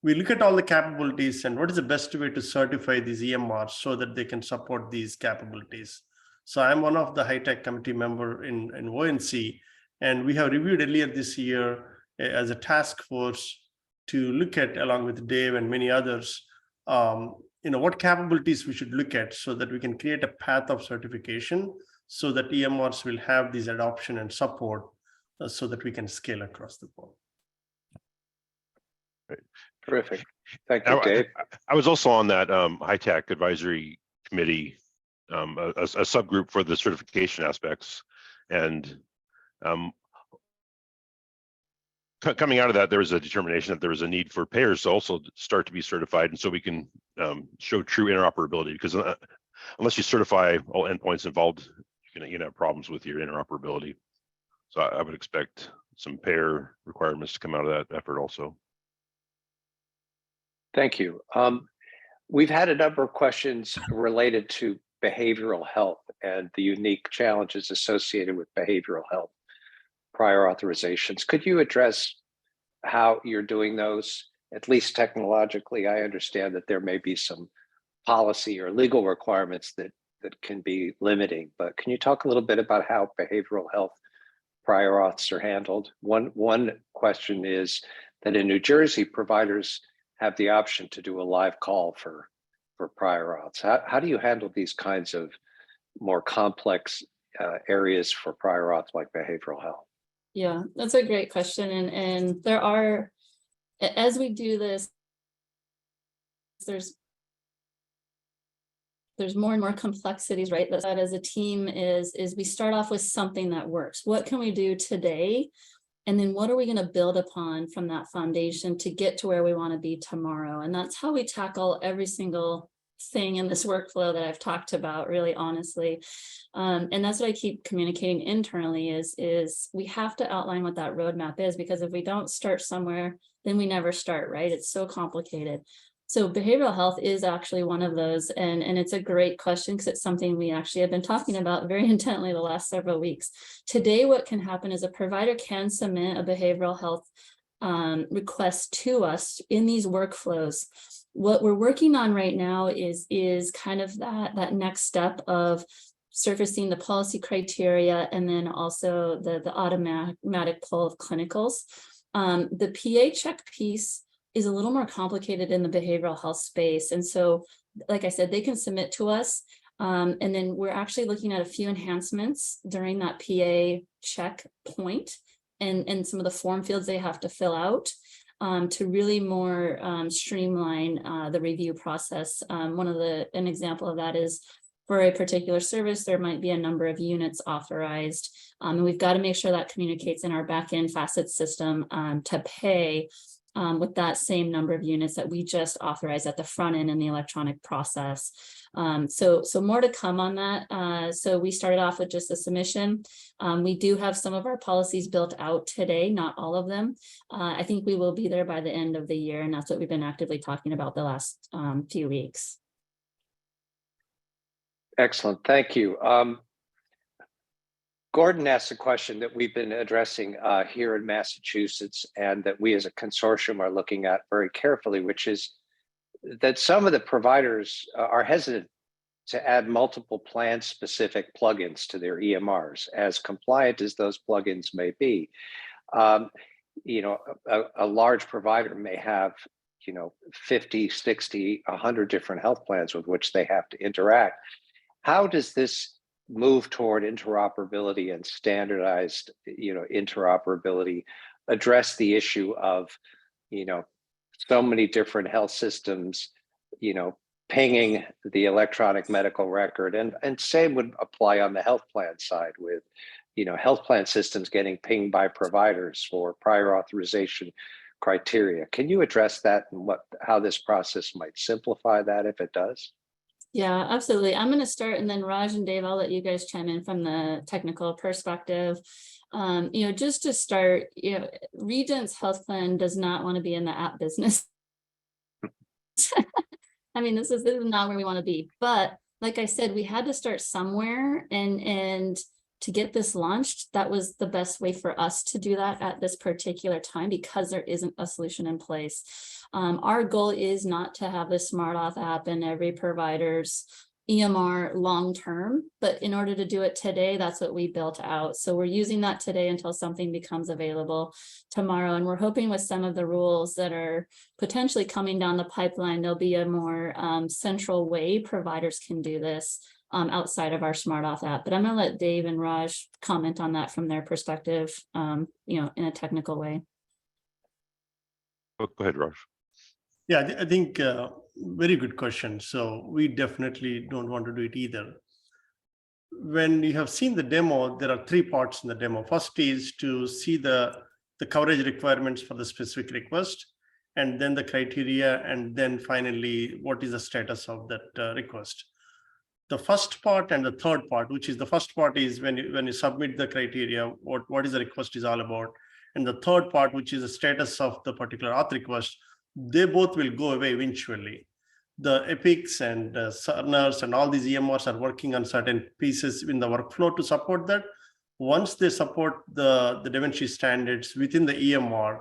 we look at all the capabilities and what is the best way to certify these EMRs so that they can support these capabilities. So I'm one of the high-tech committee member in ONC, and we have reviewed earlier this year as a task force to look at, along with Dave and many others, what capabilities we should look at so that we can create a path of certification so that EMRs will have these adoption and support so that we can scale across the board. Terrific. Thank you, Dave. I was also on that high-tech advisory committee, a subgroup for the certification aspects. And coming out of that, there was a determination that there was a need for payers to also start to be certified. And so we can show true interoperability, because unless you certify all endpoints involved, you're going to have problems with your interoperability. So I would expect some payer requirements to come out of that effort also. Thank you. We've had a number of questions related to behavioral health and the unique challenges associated with behavioral health prior authorizations. Could you address how you're doing those, at least technologically? I understand that there may be some policy or legal requirements that can be limiting, but can you talk a little bit about how behavioral health prior auths are handled? One question is that in New Jersey, providers have the option to do a live call for prior auths. How do you handle these kinds of more complex areas for prior auth like behavioral health? Yeah, that's a great question. And there are, as we do this, there's more and more complexities, right? That as a team is we start off with something that works. What can we do today? And then what are we going to build upon from that foundation to get to where we want to be tomorrow? And that's how we tackle every single thing in this workflow that I've talked about, really honestly. And that's what I keep communicating internally is we have to outline what that roadmap is, because if we don't start somewhere, then we never start, right? It's so complicated. So behavioral health is actually one of those, and it's a great question because it's something we actually have been talking about very intently the last several weeks. Today, what can happen is a provider can submit a behavioral health request to us in these workflows. What we're working on right now is kind of that next step of surfacing the policy criteria and then also the automatic pull of clinicals. The PA check piece is a little more complicated in the behavioral health space. And so, like I said, they can submit to us. And then we're actually looking at a few enhancements during that PA check point and some of the form fields they have to fill out to really more streamline the review process. An example of that is for a particular service, there might be a number of units authorized. And we've got to make sure that communicates in our backend facet system to pay with that same number of units that we just authorized at the front end in the electronic process. So more to come on that. So we started off with just a submission. We do have some of our policies built out today, not all of them. I think we will be there by the end of the year, and that's what we've been actively talking about the last few weeks. Excellent, thank you. Gordon asked a question that we've been addressing here in Massachusetts and that we as a consortium are looking at very carefully, which is that some of the providers are hesitant to add multiple plan-specific plugins to their EMRs, as compliant as those plugins may be. You know, a large provider may have, 50, 60, 100 different health plans with which they have to interact. How does this move toward interoperability and standardized, interoperability address the issue of, so many different health systems, pinging the electronic medical record, and same would apply on the health plan side with, health plan systems getting pinged by providers for prior authorization criteria. Can you address that and how this process might simplify that if it does? Yeah, absolutely. I'm going to start, and then Raj and Dave, I'll let you guys chime in from the technical perspective. Just to start, Regence Health Plan does not want to be in the app business. I mean, this is not where we want to be. But like I said, we had to start somewhere, and to get this launched, that was the best way for us to do that at this particular time because there isn't a solution in place. Our goal is not to have the Smart Auth app in every provider's EMR long-term, but in order to do it today, that's what we built out. So we're using that today until something becomes available tomorrow. And we're hoping with some of the rules that are potentially coming down the pipeline, there'll be a more central way providers can do this outside of our Smart Auth app. But I'm going to let Dave and Raj comment on that from their perspective, in a technical way. Go ahead, Raj. Yeah, I think very good question. So we definitely don't want to do it either. When you have seen the demo, there are three parts in the demo. First is to see the coverage requirements for the specific request, and then the criteria, and then finally, what is the status of that request. The first part and the third part, which is the first part is when you submit the criteria, what is the request is all about. And the third part, which is the status of the particular auth request, they both will go away eventually. The Epics and Cerners and all these EMRs are working on certain pieces in the workflow to support that. Once they support the DaVinci standards within the EMR,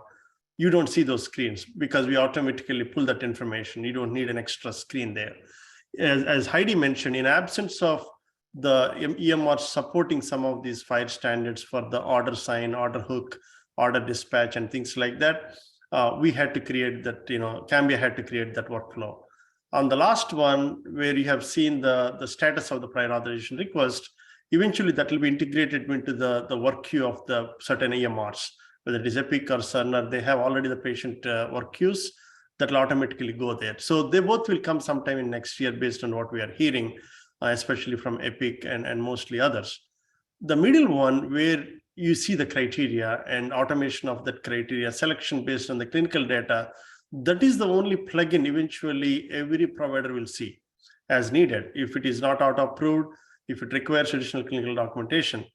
you don't see those screens because we automatically pull that information. You don't need an extra screen there. As Heidi mentioned, in absence of the EMR supporting some of these FHIR standards for the order sign, order hook, order dispatch, and things like that, we had to create that, Cambia had to create that workflow. On the last one, where you have seen the status of the prior authorization request, eventually that will be integrated into the work queue of the certain EMRs, whether it is Epic or Cerner. They have already the patient work queues that will automatically go there. So they both will come sometime in next year based on what we are hearing, especially from Epic and mostly others. The middle one, where you see the criteria and automation of that criteria, selection based on the clinical data, that is the only plugin eventually every provider will see as needed. If it is not auto-approved, if it requires additional clinical documentation,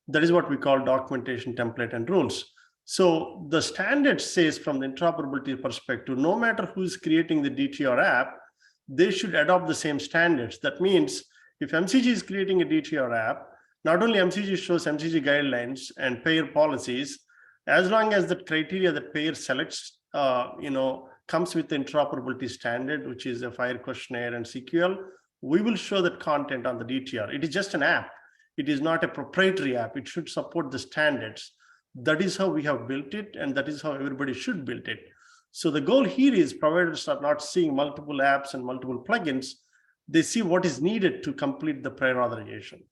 that is what we call documentation template and rules. So the standard says from the interoperability perspective, no matter who is creating the DTR app, they should adopt the same standards. That means if MCG is creating a DTR app, not only MCG shows MCG guidelines and payer policies, as long as the criteria that payer selects, comes with the interoperability standard, which is a FHIR questionnaire and CQL, we will show that content on the DTR. It is just an app. It is not a proprietary app. It should support the standards. That is how we have built it, and that is how everybody should build it. So the goal here is providers are not seeing multiple apps and multiple plugins. They see what is needed to complete the prior authorization.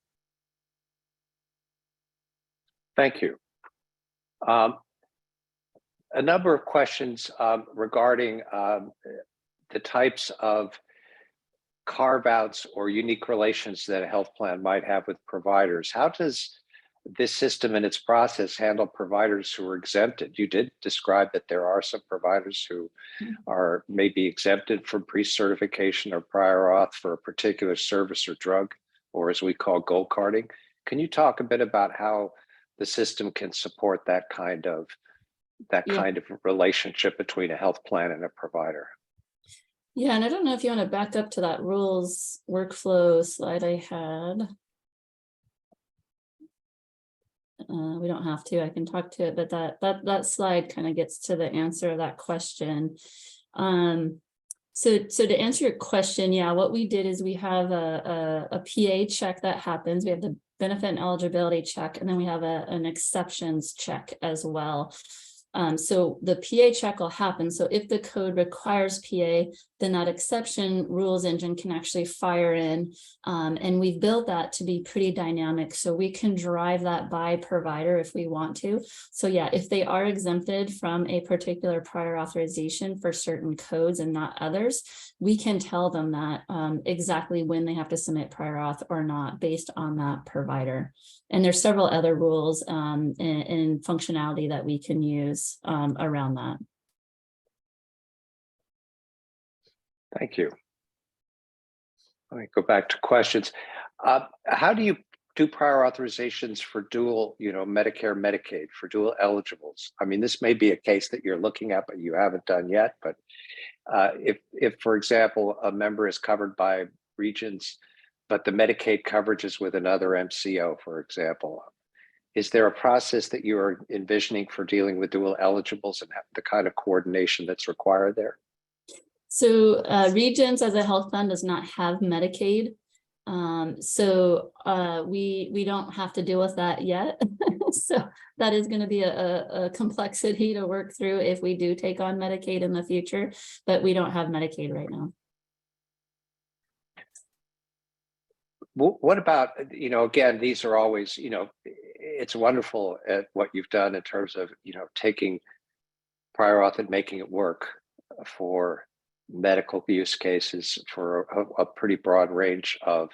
Thank you. A number of questions regarding the types of carve-outs or unique relations that a health plan might have with providers. How does this system and its process handle providers who are exempted? You did describe that there are some providers who are maybe exempted from pre-certification or prior auth for a particular service or drug, or as we call gold carding. Can you talk a bit about how the system can support that kind of relationship between a health plan and a provider? Yeah, and I don't know if you want to back up to that rules workflow slide I had. We don't have to, I can talk to it, but that slide kind of gets to the answer of that question. So to answer your question, yeah, what we did is we have a PA check that happens. We have the benefit and eligibility check, and then we have an exceptions check as well. So the PA check will happen. So if the code requires PA, then that exception rules engine can actually fire in. And we've built that to be pretty dynamic. So we can drive that by provider if we want to. So yeah, if they are exempted from a particular prior authorization for certain codes and not others, we can tell them that exactly when they have to submit prior auth or not based on that provider. And there's several other rules and functionality that we can use around that. Thank you. Let me go back to questions. How do you do prior authorizations for dual, Medicare, Medicaid, for dual eligibles? I mean, this may be a case that you're looking at, but you haven't done yet. But if, for example, a member is covered by Regence, but the Medicaid coverage is with another MCO, for example, is there a process that you are envisioning for dealing with dual eligibles and the kind of coordination that's required there? So Regence as a health plan does not have Medicaid. So we don't have to deal with that yet. So that is going to be a complexity to work through if we do take on Medicaid in the future, but we don't have Medicaid right now. What about, again, these are always, it's wonderful at what you've done in terms of, taking prior auth and making it work for medical use cases for a pretty broad range of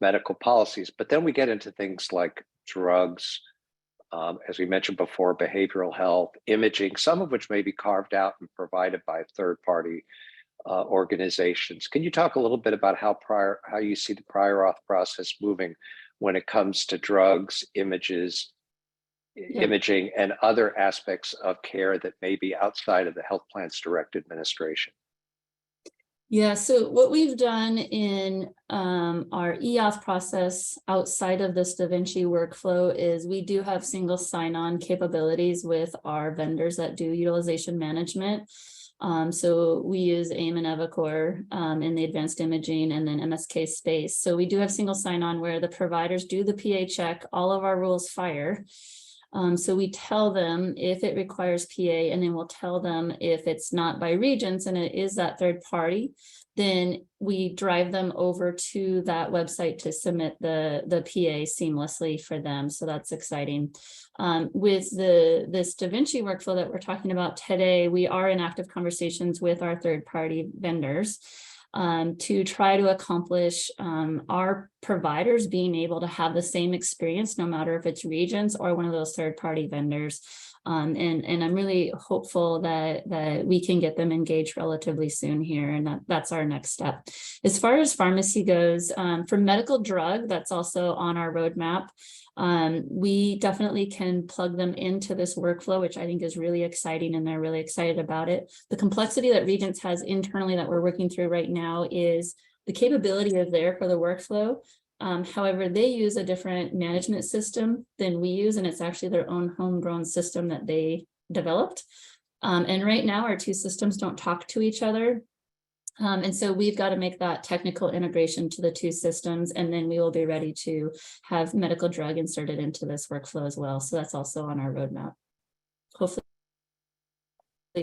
medical policies. But then we get into things like drugs, as we mentioned before, behavioral health, imaging, some of which may be carved out and provided by third-party organizations. Can you talk a little bit about how you see the prior auth process moving when it comes to drugs, imaging, and other aspects of care that may be outside of the health plan's direct administration? Yeah, so what we've done in our eAuth process outside of this DaVinci workflow is we do have single sign-on capabilities with our vendors that do utilization management. So we use AIM and Evacor in the advanced imaging and then MSK space. So we do have single sign-on where the providers do the PA check, all of our rules fire. So we tell them if it requires PA, and then we'll tell them if it's not by Regence and it is that third party, then we drive them over to that website to submit the PA seamlessly for them. So that's exciting. With this DaVinci workflow that we're talking about today, we are in active conversations with our third party vendors. to try to accomplish our providers being able to have the same experience, no matter if it's Regence or one of those third-party vendors. And I'm really hopeful that we can get them engaged relatively soon here, and that's our next step. As far as pharmacy goes, for medical drug, that's also on our roadmap. We definitely can plug them into this workflow, which I think is really exciting, and they're really excited about it. The complexity that Regence has internally that we're working through right now is the capability is there for the workflow. However, they use a different management system than we use, and it's actually their own homegrown system that they developed. And right now our two systems don't talk to each other. And so we've got to make that technical integration to the two systems, and then we will be ready to have medical drug inserted into this workflow as well. So that's also on our roadmap. Hopefully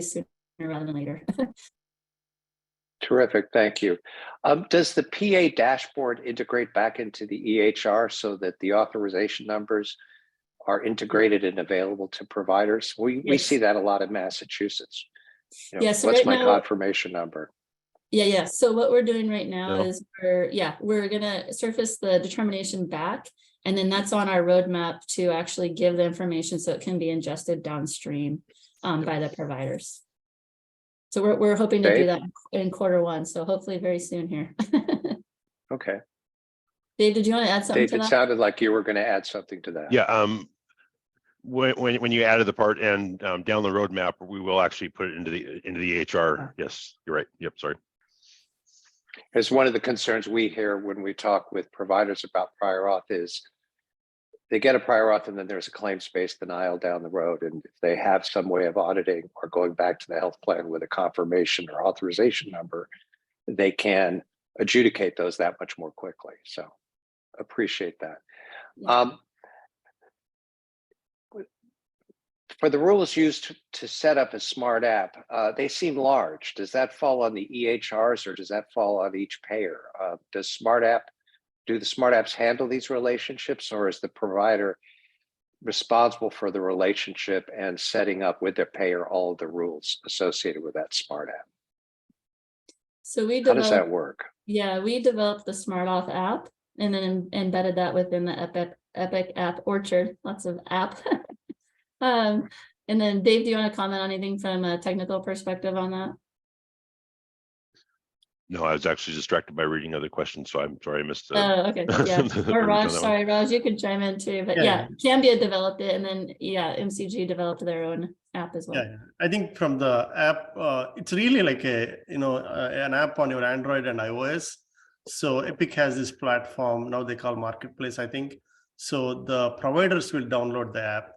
sooner rather than later. Terrific, thank you. Does the PA dashboard integrate back into the EHR so that the authorization numbers are integrated and available to providers? We see that a lot in Massachusetts. You know, Yeah, so what's right my now, confirmation number? Yeah. So what we're doing right now No. is we're gonna surface the determination back, and then that's on our roadmap to actually give the information so it can be ingested downstream by the providers. So we're hoping to do Dave? that in Q1. So hopefully very soon here. Okay. Dave, did you want to add something Dave, to it that? sounded like you were going to add something to that. Yeah. When you added the part and down the roadmap, we will actually put it into the EHR. Yes, you're right. Yep. Sorry. As one of the concerns we hear when we talk with providers about prior auth is they get a prior auth and then there's a claims-based denial down the road. And if they have some way of auditing or going back to the health plan with a confirmation or authorization number, they can adjudicate those that much more quickly. So appreciate that. Yeah. For the rules used to set up a smart app, they seem large. Does that fall on the EHRs or does that fall on each payer? Do the smart apps handle these relationships, or is the provider responsible for the relationship and setting up with their payer all of the rules associated with that smart app? So How does that work? Yeah, we developed the Smart Auth app and then embedded that within the Epic App Orchard. Lots of app. And then Dave, do you want to comment on anything from a technical perspective on that? No, I was actually distracted by reading other questions, so I'm sorry I missed. Okay, yeah. Or Raj, sorry, Raj, you could chime in too. But yeah, Cambia developed it, and then MCG developed their own app as well. Yeah, I think from the app, it's really like an app on your Android and iOS. So Epic has this platform now they call Marketplace, I think. So the providers will download the app,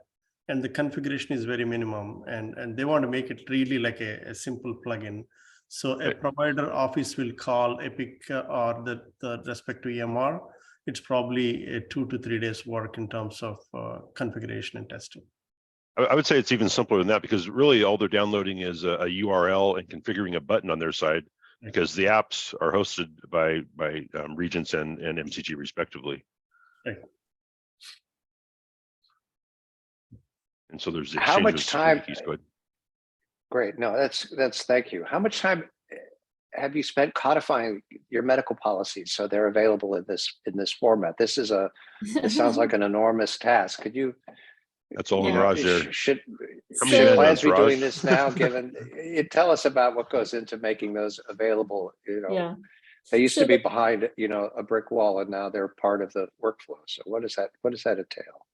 and the configuration is very minimum, and they want to make it really like a simple plugin. So a provider office will call Epic or the respective EMR. It's probably a 2 to 3 days work in terms of configuration and testing. I would say it's even simpler than that, because really all they're downloading is a URL and configuring a button on their side, because the apps are hosted by Regence and MCG respectively. Right. And so there's how much time? Great. No, that's thank you. How much time have you spent codifying your medical policies so they're available in this format? It sounds like an enormous task. Could you? That's all in Raj there. Should plans be doing this now? Given tell us about what goes into making those available. They used to be behind a brick wall, and now they're part of the workflow. So what does that entail?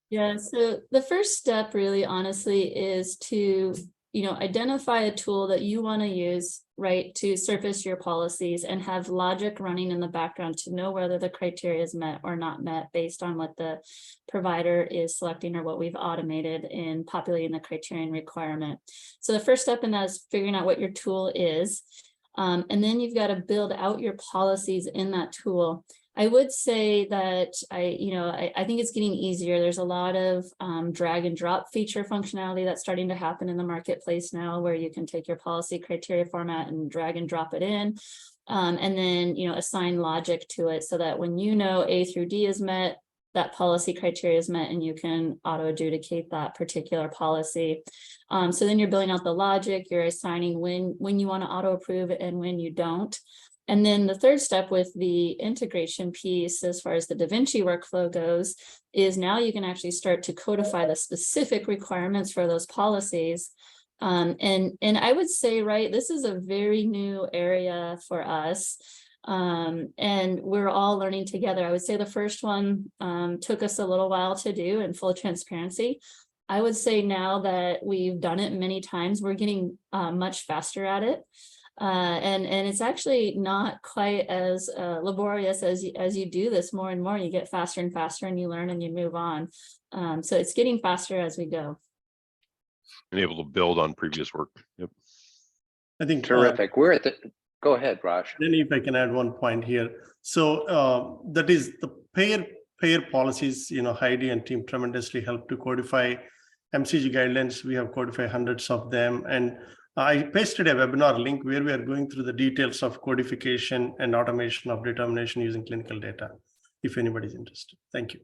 Yeah. So the first step, really, honestly, is to identify a tool that you want to use, right, to surface your policies and have logic running in the background to know whether the criteria is met or not met based on what the provider is selecting or what we've automated in populating the criterion requirement. So the first step in that is figuring out what your tool is. And then you've got to build out your policies in that tool. I would say that I think it's getting easier. There's a lot of drag and drop feature functionality that's starting to happen in the marketplace now, where you can take your policy criteria format and drag and drop it in, and then assign logic to it so that when A through D is met, that policy criteria is met, and you can auto adjudicate that particular policy. So then you're building out the logic. You're assigning when you want to auto approve and when you don't. And then the third step with the integration piece, as far as the Da Vinci workflow goes, is now you can actually start to codify the specific requirements for those policies. And I would say, right, this is a very new area for us. And we're all learning together. I would say the first one took us a little while to do in full transparency. I would say now that we've done it many times, we're getting much faster at it. And it's actually not quite as laborious as you do this more and more. You get faster and faster, and you learn and you move on. So it's getting faster as we go. And able to build on previous work. Yep. I think Terrific. We're at the, go ahead, Raj. Then if I can add one point here. So that is the payer policies, Heidi and team tremendously helped to codify MCG guidelines. We have codified hundreds of them. And I pasted a webinar link where we are going through the details of codification and automation of determination using clinical data, if anybody's interested. Thank you.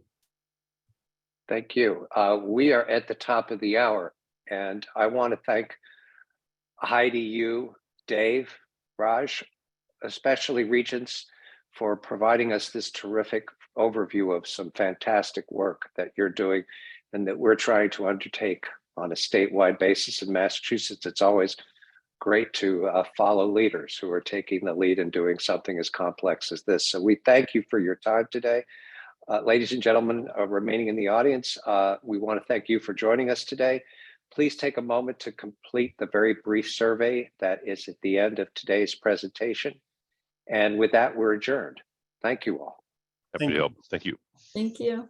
Thank you. We are at the top of the hour, and I want to thank Heidi, you, Dave, Raj, especially Regence, for providing us this terrific overview of some fantastic work that you're doing and that we're trying to undertake on a statewide basis in Massachusetts. It's always great to follow leaders who are taking the lead and doing something as complex as this. So we thank you for your time today. Ladies and gentlemen remaining in the audience, we want to thank you for joining us today. Please take a moment to complete the very brief survey that is at the end of today's presentation. And with that, we're adjourned. Thank you all. Happy to help. Thank you. Thank you.